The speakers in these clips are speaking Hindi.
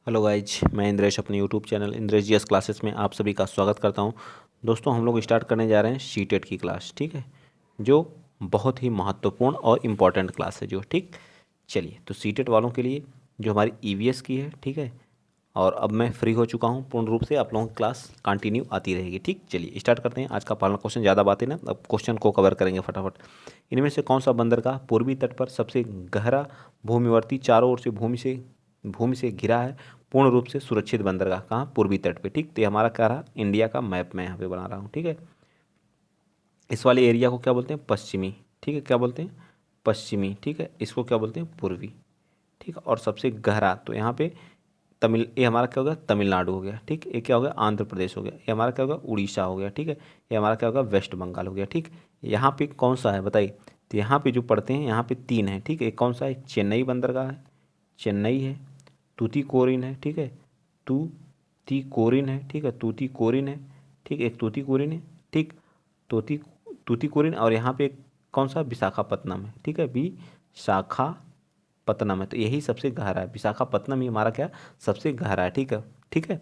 हेलो गाइज, मैं इंद्रेश अपने YouTube channel Indresh GS classes में आप सभी का स्वागत करता हूं। दोस्तों, हम लोग स्टार्ट करने जा रहे हैं सीटेट की क्लास। ठीक है, जो बहुत ही महत्वपूर्ण और इम्पॉर्टेंट क्लास है जो। ठीक, चलिए, तो सीटेट वालों के लिए जो हमारी ईवीएस की है, ठीक है। और अब मैं फ्री हो चुका हूं पूर्ण रूप से, आप लोगों की क्लास कंटिन्यू आती रहेगी। ठीक, चलिए स्टार्ट करते हैं आज का पहला क्वेश्चन। ज़्यादा बातें ना, अब क्वेश्चन को कवर करेंगे फटाफट। इनमें से कौन सा बंदरगाह पूर्वी तट पर सबसे गहरा भूमिवर्ती, चारों ओर से भूमि से घिरा है, पूर्ण रूप से सुरक्षित बंदरगाह? कहाँ? पूर्वी तट पे। ठीक, तो ये हमारा क्या रहा? इंडिया का मैप मैं यहाँ पे बना रहा हूँ। ठीक है, इस वाले एरिया को क्या बोलते हैं? पश्चिमी। ठीक है, क्या बोलते हैं? पश्चिमी। ठीक है, इसको क्या बोलते हैं? पूर्वी। ठीक है, और सबसे गहरा तो यहाँ पे ये हमारा क्या हो गया? तमिलनाडु हो गया। ठीक, ये क्या हो गया? आंध्र प्रदेश हो गया। ये हमारा क्या हो गया? उड़ीसा हो गया। ठीक है, ये हमारा क्या हो गया? वेस्ट बंगाल हो गया। ठीक, यहाँ पे कौन सा है बताइए? तो यहाँ पे जो पढ़ते हैं, यहाँ पे तीन है। ठीक है, एक कौन सा है? चेन्नई बंदरगाह है, चेन्नई है। तूतीकोरिन है। ठीक है, तूतीकोरिन है। ठीक है, तूतीकोरिन है। ठीक, एक तूतीकोरिन है। ठीक, तूती तूतीकोरिन, और यहाँ पे एक कौन सा? विशाखापत्तनम है। ठीक है, विशाखापत्तनम है। तो यही सबसे गहरा है, विशाखापत्तनम ही हमारा क्या? सबसे गहरा है। ठीक है, ठीक है।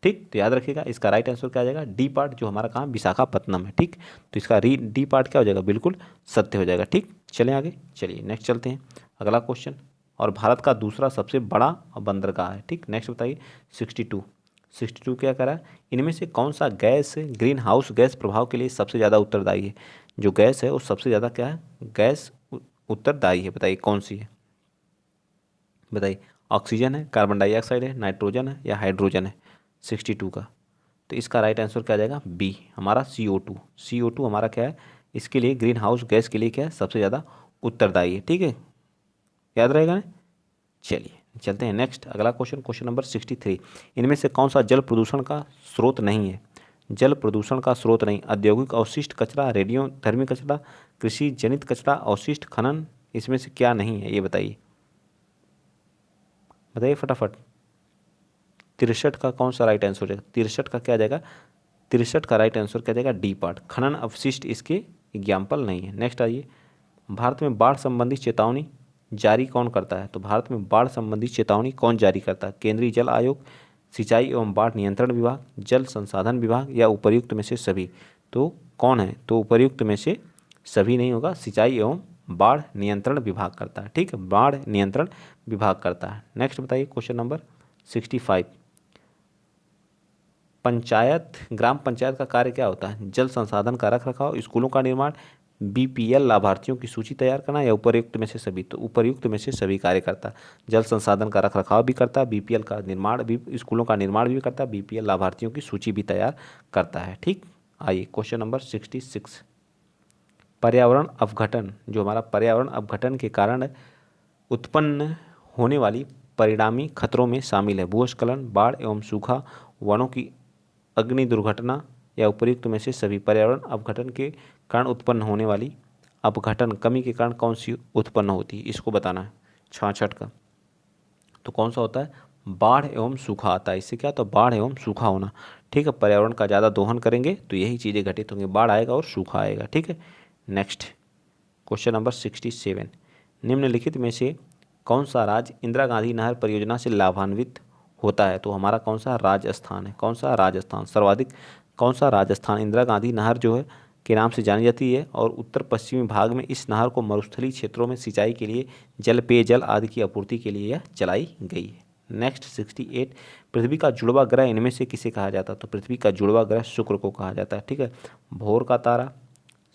ठीक, तो याद रखिएगा, इसका राइट आंसर क्या आ जाएगा? डी पार्ट, जो हमारा कहाँ? विशाखापत्तनम है। ठीक, तो इसका डी पार्ट क्या हो जाएगा? बिल्कुल सत्य हो जाएगा। ठीक, चलें आगे। चलिए नेक्स्ट चलते हैं, अगला क्वेश्चन। और भारत का दूसरा सबसे बड़ा बंदरगाह है। ठीक, नेक्स्ट बताइए। 62 क्या करा है? इनमें से कौन सा गैस ग्रीन हाउस गैस प्रभाव के लिए सबसे ज़्यादा उत्तरदायी है? जो गैस है वो सबसे ज़्यादा क्या है? गैस उत्तरदायी है, बताइए कौन सी है? बताइए। ऑक्सीजन है, कार्बन डाइऑक्साइड है, नाइट्रोजन है, या हाइड्रोजन है? 62 का, तो इसका राइट आंसर क्या आ जाएगा? बी, हमारा CO2। CO2 हमारा क्या है? इसके लिए ग्रीन हाउस गैस के लिए क्या है? सबसे ज़्यादा उत्तरदायी है। ठीक है, याद रहेगा ना? चलिए चलते हैं नेक्स्ट, अगला क्वेश्चन, क्वेश्चन नंबर 63। इनमें से कौन सा जल प्रदूषण का स्रोत नहीं है? जल प्रदूषण का स्रोत नहीं, औद्योगिक अवशिष्ट कचरा, रेडियो धर्मी कचरा, कृषि जनित कचरा, अवशिष्ट खनन, इसमें से क्या नहीं है? ये बताइए, बताइए फटाफट। 63 का कौन सा राइट आंसर हो जाएगा? 63 का क्या आ जाएगा? 63 का राइट आंसर क्या जाएगा? डी पार्ट, खनन अवशिष्ट इसके एग्जाम्पल नहीं है। नेक्स्ट आइए। भारत में बाढ़ संबंधी चेतावनी जारी कौन करता है? तो भारत में बाढ़ संबंधी चेतावनी कौन जारी करता है? केंद्रीय जल आयोग, सिंचाई एवं बाढ़ नियंत्रण विभाग, जल संसाधन विभाग, या उपर्युक्त में से सभी? तो कौन है? तो उपर्युक्त में से सभी नहीं होगा, सिंचाई एवं बाढ़ नियंत्रण विभाग करता है। ठीक है, बाढ़ नियंत्रण विभाग करता है। नेक्स्ट बताइए, क्वेश्चन नंबर 65। ग्राम पंचायत का कार्य क्या होता है? जल संसाधन का रख रखाव, स्कूलों का निर्माण, बीपीएल लाभार्थियों की सूची तैयार करना, या उपर्युक्त में से सभी? तो उपर्युक्त में से सभी कार्य करता है। जल संसाधन का रख रखाव भी करता है, बीपीएल का निर्माण भी, स्कूलों का निर्माण भी करता है, बीपीएल लाभार्थियों की सूची भी तैयार करता है। ठीक, आइए क्वेश्चन नंबर 66। पर्यावरण अपघटन, जो हमारा पर्यावरण अपघटन के कारण उत्पन्न होने वाली परिणामी खतरों में शामिल है भूस्खलन, बाढ़ एवं सूखा, वनों की अग्नि दुर्घटना, या उपयुक्त में से सभी? पर्यावरण अपघटन के कारण उत्पन्न होने वाली अपघटन कमी के कारण कौन सी उत्पन्न होती है? इसको बताना है। 66 का, तो कौन सा होता है? बाढ़ एवं सूखा आता है। इससे क्या? तो बाढ़ एवं सूखा होना। ठीक है, पर्यावरण का ज़्यादा दोहन करेंगे तो यही चीज़ें घटित होंगी, बाढ़ आएगा और सूखा आएगा। ठीक है, नेक्स्ट क्वेश्चन नंबर 67। निम्नलिखित में से कौन सा राज्य इंदिरा गांधी नहर परियोजना से लाभान्वित होता है? तो हमारा कौन सा? राजस्थान है। कौन सा? राजस्थान सर्वाधिक। कौन सा? राजस्थान। इंदिरा गांधी नहर जो है के नाम से जानी जाती है, और उत्तर पश्चिमी भाग में इस नहर को मरुस्थलीय क्षेत्रों में सिंचाई के लिए, जल, पेयजल आदि की आपूर्ति के लिए यह चलाई गई है। नेक्स्ट 68। पृथ्वी का जुड़वा ग्रह इनमें से किसे कहा जाता है? तो पृथ्वी का जुड़वा ग्रह शुक्र को कहा जाता है। ठीक है, भोर का तारा,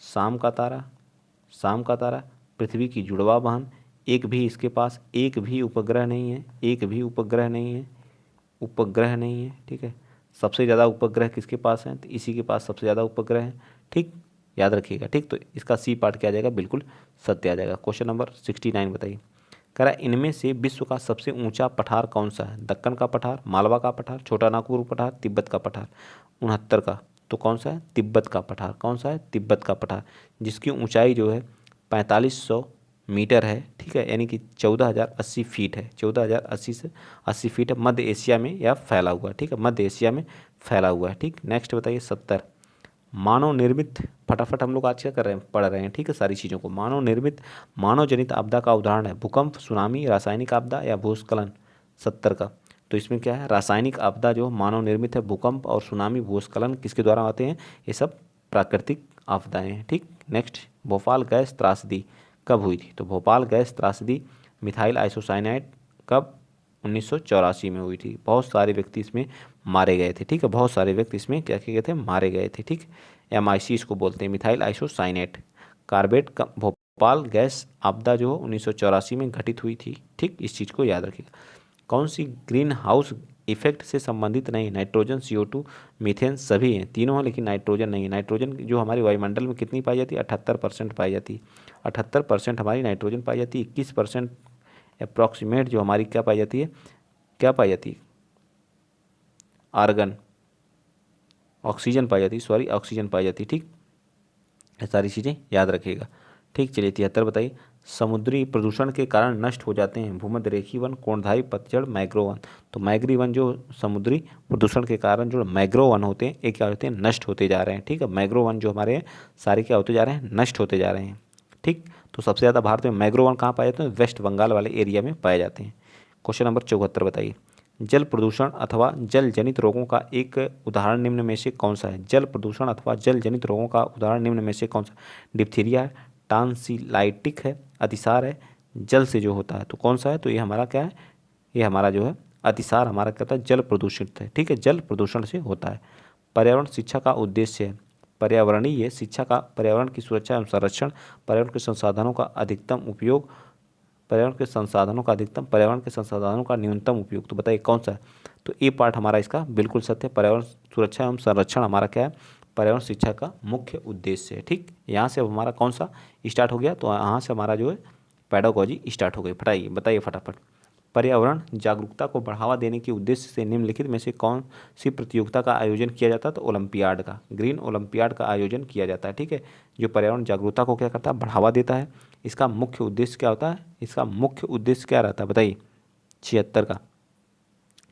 शाम का तारा, शाम का तारा, पृथ्वी की जुड़वा बहन, एक भी इसके पास एक भी उपग्रह नहीं है, एक भी उपग्रह नहीं है, उपग्रह नहीं है। ठीक है, सबसे ज़्यादा उपग्रह किसके पास हैं? तो इसी के पास सबसे ज़्यादा उपग्रह हैं। ठीक, याद रखिएगा। ठीक, तो इसका सी पार्ट क्या आ जाएगा? बिल्कुल सत्य आ जाएगा। क्वेश्चन नंबर 69 बताइए। कह रहा है इनमें से विश्व का सबसे ऊंचा पठार कौन सा है? दक्कन का पठार, मालवा का पठार, छोटा नागपुर पठार, तिब्बत का पठार? 69 का, तो कौन सा है? तिब्बत का पठार। कौन सा है? तिब्बत का पठार, जिसकी ऊंचाई जो है 4500 मीटर है। ठीक है, यानी कि 14,080 फीट है। 14,080 से 80 फीट है, मध्य एशिया में यह फैला हुआ है। ठीक है, मध्य एशिया में फैला हुआ है। ठीक, नेक्स्ट बताइए 70। मानव निर्मित, फटाफट हम लोग आज क्या कर रहे हैं? पढ़ रहे हैं। ठीक है, सारी चीज़ों को। मानव निर्मित, मानव जनित आपदा का उदाहरण है भूकंप, सुनामी, रासायनिक आपदा, या भूस्खलन? 70 का, तो इसमें क्या है, रासायनिक आपदा जो मानव निर्मित है, भूकंप और सुनामी भूस्खलन किसके द्वारा आते हैं, ये सब प्राकृतिक आपदाएं हैं। ठीक, नेक्स्ट, भोपाल गैस त्रासदी कब हुई थी, तो भोपाल गैस त्रासदी मिथाइल आइसोसाइनाइड कब, 1984 में हुई थी। बहुत सारे व्यक्ति इसमें मारे गए थे। ठीक है, बहुत सारे व्यक्ति इसमें क्या किए गए थे, मारे गए थे। ठीक, MIC इसको बोलते हैं, मिथाइल आइसोसाइनेट कार्बेट का भोपाल गैस आपदा जो 1984 में घटित हुई थी। ठीक, इस चीज़ को याद रखिएगा। कौन सी ग्रीन हाउस इफेक्ट से संबंधित नहीं, नाइट्रोजन, CO2, मीथेन सभी हैं, तीनों हैं, लेकिन नाइट्रोजन नहीं है। नाइट्रोजन जो हमारी वायुमंडल में कितनी पाई जाती है, 78% पाई जाती है। 78% हमारी नाइट्रोजन पाई जाती है, 21% अप्रॉक्सीमेट जो हमारी क्या पाई जाती है, क्या पाई जाती है, आर्गन, ऑक्सीजन पाई जाती है, सॉरी ऑक्सीजन पाई जाती है। ठीक, ये सारी चीज़ें याद रखिएगा। ठीक, चलिए 73 बताइए, समुद्री प्रदूषण के कारण नष्ट हो जाते हैं भूमध्य रेखी वन, कोणधारी पतझड़, मैग्रो वन। तो मैग्री वन जो समुद्री प्रदूषण के कारण जो मैग्रो वन होते हैं, ये क्या होते हैं, नष्ट होते जा रहे हैं। ठीक है, मैग्रो वन जो हमारे हैं सारे क्या होते जा रहे हैं, नष्ट होते जा रहे हैं। ठीक, तो सबसे ज़्यादा भारत में मैग्रो वन कहाँ पाए जाते हैं, वेस्ट बंगाल वाले एरिया में पाए जाते हैं। क्वेश्चन नंबर 74 बताइए, जल प्रदूषण अथवा जल जनित रोगों का एक उदाहरण निम्न में से कौन सा है। जल प्रदूषण अथवा जल जनित रोगों का उदाहरण निम्न में से कौन सा, डिप्थीरिया है, टांसिलाइटिक है, अतिसार है, जल से जो होता है, तो कौन सा है, तो ये हमारा क्या है, ये हमारा जो है अतिसार हमारा क्या होता है, जल प्रदूषित है। ठीक है, जल प्रदूषण से होता है। पर्यावरण शिक्षा का उद्देश्य है, पर्यावरणीय शिक्षा का पर्यावरण की सुरक्षा एवं संरक्षण, पर्यावरण के संसाधनों का अधिकतम उपयोग, पर्यावरण के संसाधनों का अधिकतम, पर्यावरण के संसाधनों का न्यूनतम उपयोग। तो बताइए कौन सा है, तो ए पार्ट हमारा इसका बिल्कुल सत्य है। पर्यावरण सुरक्षा एवं संरक्षण हमारा क्या है, पर्यावरण शिक्षा का मुख्य उद्देश्य है। ठीक, यहाँ से अब हमारा कौन सा स्टार्ट हो गया, तो यहाँ से हमारा जो है पैडागोजी स्टार्ट हो गई। फटाइए बताइए फटाफट, पर्यावरण जागरूकता को बढ़ावा देने के उद्देश्य से निम्नलिखित में से कौन सी प्रतियोगिता का आयोजन किया जाता है, तो ओलंपियाड का, ग्रीन ओलंपियाड का आयोजन किया जाता है। ठीक है, जो पर्यावरण जागरूकता को क्या करता है, बढ़ावा देता है। इसका मुख्य उद्देश्य क्या होता है, इसका मुख्य उद्देश्य क्या रहता है बताइए, 76 का,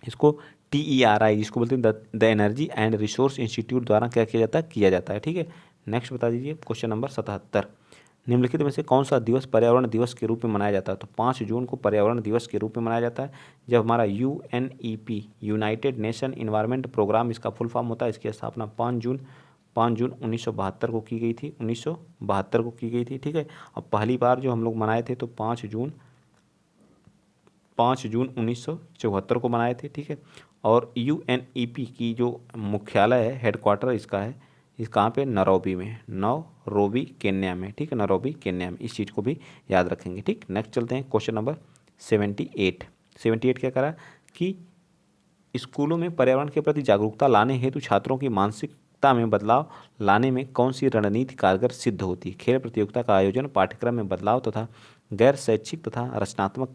इसको TERI जिसको बोलते हैं the energy and resource institute द्वारा क्या किया जाता है, किया जाता है। ठीक है, नेक्स्ट बता दीजिए क्वेश्चन नंबर 77, निम्नलिखित में से कौन सा दिवस पर्यावरण दिवस के रूप में मनाया जाता है, तो 5 जून को पर्यावरण दिवस के रूप में मनाया जाता है, जब हमारा UNEP United Nation Environment Programme इसका फुल फॉर्म होता है। इसकी स्थापना 5 जून 1972 को की गई थी, 1972 को की गई थी। ठीक है, अब पहली बार जो हम लोग मनाए थे तो 5 जून 1974 को मनाए थे। ठीक है, और UNEP की जो मुख्यालय है, हेडक्वार्टर इसका है, इस कहाँ पे, नैरोबी में, नैरोबी केन्या में। ठीक है, नैरोबी केन्या में, इस चीज़ को भी याद रखेंगे। ठीक, नेक्स्ट चलते हैं क्वेश्चन नंबर 78 क्या करा कि स्कूलों में पर्यावरण के प्रति जागरूकता लाने हेतु छात्रों की मानसिकता में बदलाव लाने में कौन सी रणनीति कारगर सिद्ध होती है। खेल प्रतियोगिता का आयोजन, पाठ्यक्रम में बदलाव तथा गैर शैक्षिक तथा रचनात्मक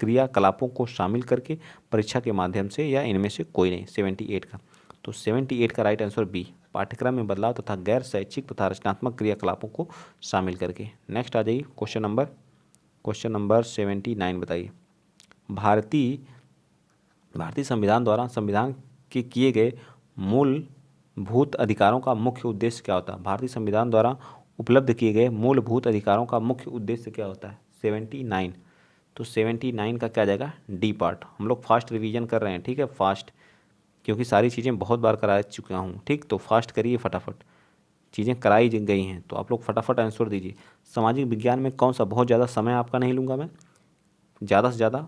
क्रियाकलापों को शामिल करके, परीक्षा के माध्यम से, या इनमें से कोई नहीं। 78 का, तो 78 का राइट आंसर बी, पाठ्यक्रम में बदलाव तथा गैर शैक्षिक तथा रचनात्मक क्रियाकलापों को शामिल करके। नेक्स्ट आ जाइए क्वेश्चन नंबर 79 बताइए, भारतीय संविधान द्वारा संविधान के किए गए मूलभूत अधिकारों का मुख्य उद्देश्य क्या होता है। भारतीय संविधान द्वारा उपलब्ध किए गए मूलभूत अधिकारों का मुख्य उद्देश्य क्या होता है, 79, तो 79 का क्या जाएगा, डी पार्ट। हम लोग फास्ट रिवीजन कर रहे हैं। ठीक है, फास्ट, क्योंकि सारी चीज़ें बहुत बार करा चुका हूँ। ठीक, तो फास्ट करिए, फटाफट चीज़ें कराई गई हैं, तो आप लोग फटाफट आंसर दीजिए। सामाजिक विज्ञान में कौन सा, बहुत ज़्यादा समय आपका नहीं लूँगा मैं, ज़्यादा से ज़्यादा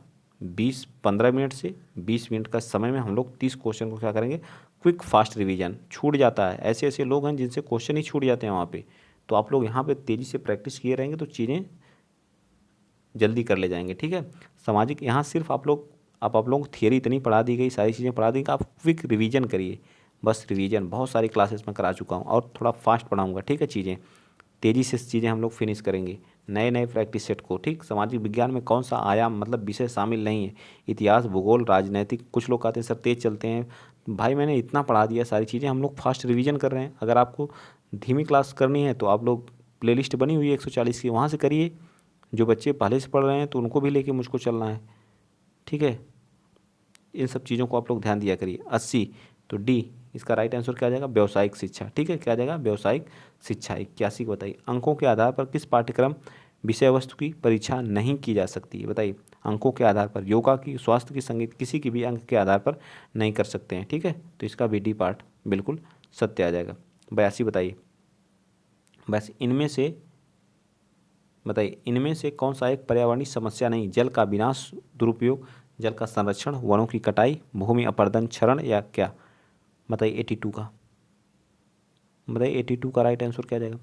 15 मिनट से 20 मिनट का समय में हम लोग 30 क्वेश्चन को क्या करेंगे, क्विक फास्ट रिवीजन। छूट जाता है, ऐसे ऐसे लोग हैं जिनसे क्वेश्चन ही छूट जाते हैं वहाँ पे, तो आप लोग यहाँ पे तेज़ी से प्रैक्टिस किए रहेंगे तो चीज़ें जल्दी कर ले जाएंगे। ठीक है, सामाजिक, यहाँ सिर्फ आप लोगों को थियरी इतनी पढ़ा दी गई, सारी चीज़ें पढ़ा दी, आप क्विक रिवीजन करिए, बस रिवीजन। बहुत सारी क्लासेस में करा चुका हूँ और थोड़ा फास्ट पढ़ाऊँगा। ठीक है, चीज़ें तेज़ी से चीज़ें हम लोग फिनिश करेंगे, नए नए प्रैक्टिस सेट को। ठीक, सामाजिक विज्ञान में कौन सा आयाम मतलब विषय शामिल नहीं है, इतिहास, भूगोल, राजनैतिक। कुछ लोग कहते हैं सर तेज चलते हैं, भाई मैंने इतना पढ़ा दिया, सारी चीज़ें हम लोग फास्ट रिवीजन कर रहे हैं। अगर आपको धीमी क्लास करनी है तो आप लोग प्लेलिस्ट बनी हुई है 140 की, वहाँ से करिए। जो बच्चे पहले से पढ़ रहे हैं तो उनको भी लेके मुझको चलना है। ठीक है, इन सब चीज़ों को आप लोग ध्यान दिया करिए। 80, तो डी, इसका राइट आंसर क्या आ जाएगा, व्यावसायिक शिक्षा। ठीक है, क्या आ जाएगा, व्यावसायिक शिक्षा। 81 को बताइए, अंकों के आधार पर किस पाठ्यक्रम विषय वस्तु की परीक्षा नहीं की जा सकती है। बताइए, अंकों के आधार पर, योगा की, स्वास्थ्य की, संगीत, किसी की भी अंक के आधार पर नहीं कर सकते हैं। ठीक है, तो इसका भी डी पार्ट बिल्कुल सत्य आ जाएगा। 82 बताइए, बस इनमें से बताइए, इनमें से कौन सा एक पर्यावरणीय समस्या नहीं? जल का विनाश, दुरुपयोग, जल का संरक्षण, वनों की कटाई, भूमि अपरदन क्षरण, या क्या? बताइए 82 का, बताइए 82 का राइट आंसर क्या जाएगा?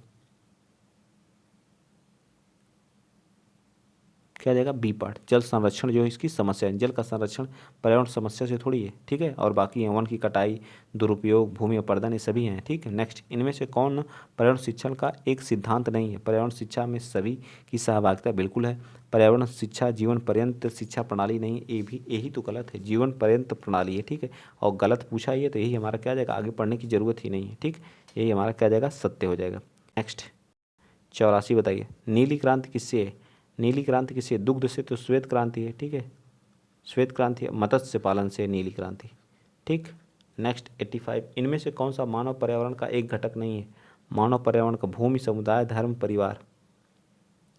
क्या जाएगा? बी पार्ट, जल संरक्षण जो है इसकी समस्या है। जल का संरक्षण पर्यावरण समस्या से थोड़ी है। ठीक है, और बाकी है वन की कटाई, दुरुपयोग, भूमि अपरदन, ये सभी हैं। ठीक है, नेक्स्ट, इनमें से कौन पर्यावरण शिक्षण का एक सिद्धांत नहीं है? पर्यावरण शिक्षा में सभी की सहभागिता बिल्कुल है। पर्यावरण शिक्षा जीवन पर्यंत शिक्षा प्रणाली नहीं, ये भी, यही तो गलत है, जीवन पर्यंत प्रणाली है। ठीक है, और गलत पूछा ये तो यही हमारा क्या जाएगा? आगे पढ़ने की जरूरत ही नहीं है। ठीक, यही हमारा क्या जाएगा? सत्य हो जाएगा। नेक्स्ट 84 बताइए, नीली क्रांति किससे है? नीली क्रांति किससे? दुग्ध से, तो श्वेत क्रांति है। ठीक है, श्वेत क्रांति है। मत्स्य पालन से नीली क्रांति। ठीक, नेक्स्ट 85, इनमें से कौन सा मानव पर्यावरण का एक घटक नहीं है? मानव पर्यावरण का भूमि, समुदाय, धर्म, परिवार।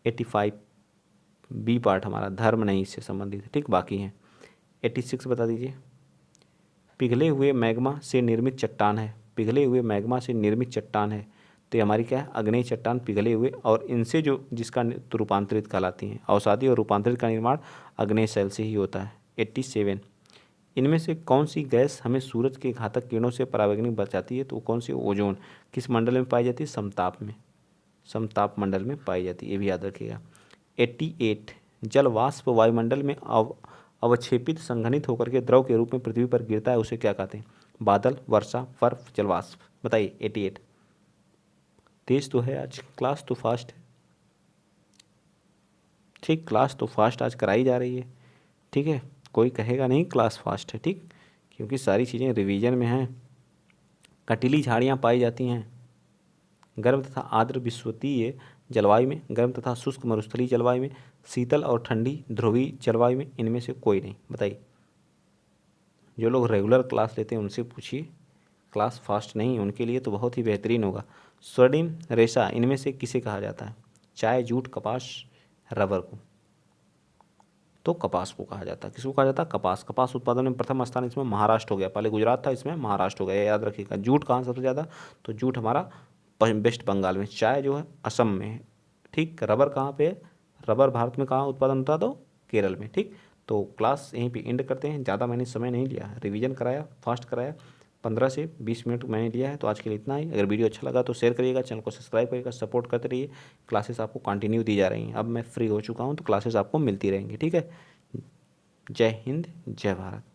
85 बी पार्ट हमारा, धर्म नहीं इससे संबंधित है। ठीक, बाकी हैं। 86 बता दीजिए, पिघले हुए मैग्मा से निर्मित चट्टान है। पिघले हुए मैग्मा से निर्मित चट्टान है, तो ये हमारी क्या है? अग्नेय चट्टान, पिघले हुए, और इनसे जो जिसका तो रूपांतरित कहलाती हैं। अवसादी और रूपांतरित का निर्माण अग्नेय शैल से ही होता है। 87, इनमें से कौन सी गैस हमें सूरज के घातक किरणों से पराबैंगनी बचाती है? तो कौन सी? ओजोन। किस मंडल में पाई जाती है? समताप में, समताप मंडल में पाई जाती है, ये भी याद रखिएगा। 88, जल वाष्प वायुमंडल में अवक्षेपित संघनित होकर के द्रव के रूप में पृथ्वी पर गिरता है, उसे क्या कहते हैं? बादल, वर्षा, बर्फ, जलवाष्प। बताइए 88। तेज तो है आज, क्लास तो फास्ट है। ठीक, क्लास तो फास्ट आज कराई जा रही है। ठीक है, कोई कहेगा नहीं क्लास फास्ट है। ठीक, क्योंकि सारी चीज़ें रिवीजन में हैं। कटीली झाड़ियाँ पाई जाती हैं गर्म तथा आर्द्र विषुवतीय जलवायु में, गर्म तथा शुष्क मरुस्थलीय जलवायु में, शीतल और ठंडी ध्रुवीय जलवायु में। इनमें से कोई नहीं। बताइए, जो लोग रेगुलर क्लास लेते हैं उनसे पूछिए, क्लास फास्ट नहीं है उनके लिए तो बहुत ही बेहतरीन होगा। स्वर्णिम रेशा इनमें से किसे कहा जाता है? चाय, जूट, कपास, रबर को? तो कपास को कहा जाता है। किसको कहा जाता है? कपास। कपास उत्पादन में प्रथम स्थान इसमें महाराष्ट्र हो गया, पहले गुजरात था, इसमें महाराष्ट्र हो गया, याद रखिएगा। जूट कहाँ सबसे ज़्यादा? तो जूट हमारा वेस्ट बंगाल में। चाय जो है असम में है। ठीक, रबर कहाँ पे है? रबर भारत में कहाँ उत्पादन होता है? तो केरल में। ठीक, तो क्लास यहीं पे एंड करते हैं। ज़्यादा मैंने समय नहीं लिया, रिवीजन कराया, फास्ट कराया, 15 से 20 मिनट मैंने लिया है। तो आज के लिए इतना ही। अगर वीडियो अच्छा लगा तो शेयर करिएगा, चैनल को सब्सक्राइब करिएगा, सपोर्ट करते रहिए। क्लासेस आपको कंटिन्यू दी जा रही हैं। अब मैं फ्री हो चुका हूँ तो क्लासेस आपको मिलती रहेंगी। ठीक है, जय हिंद, जय भारत।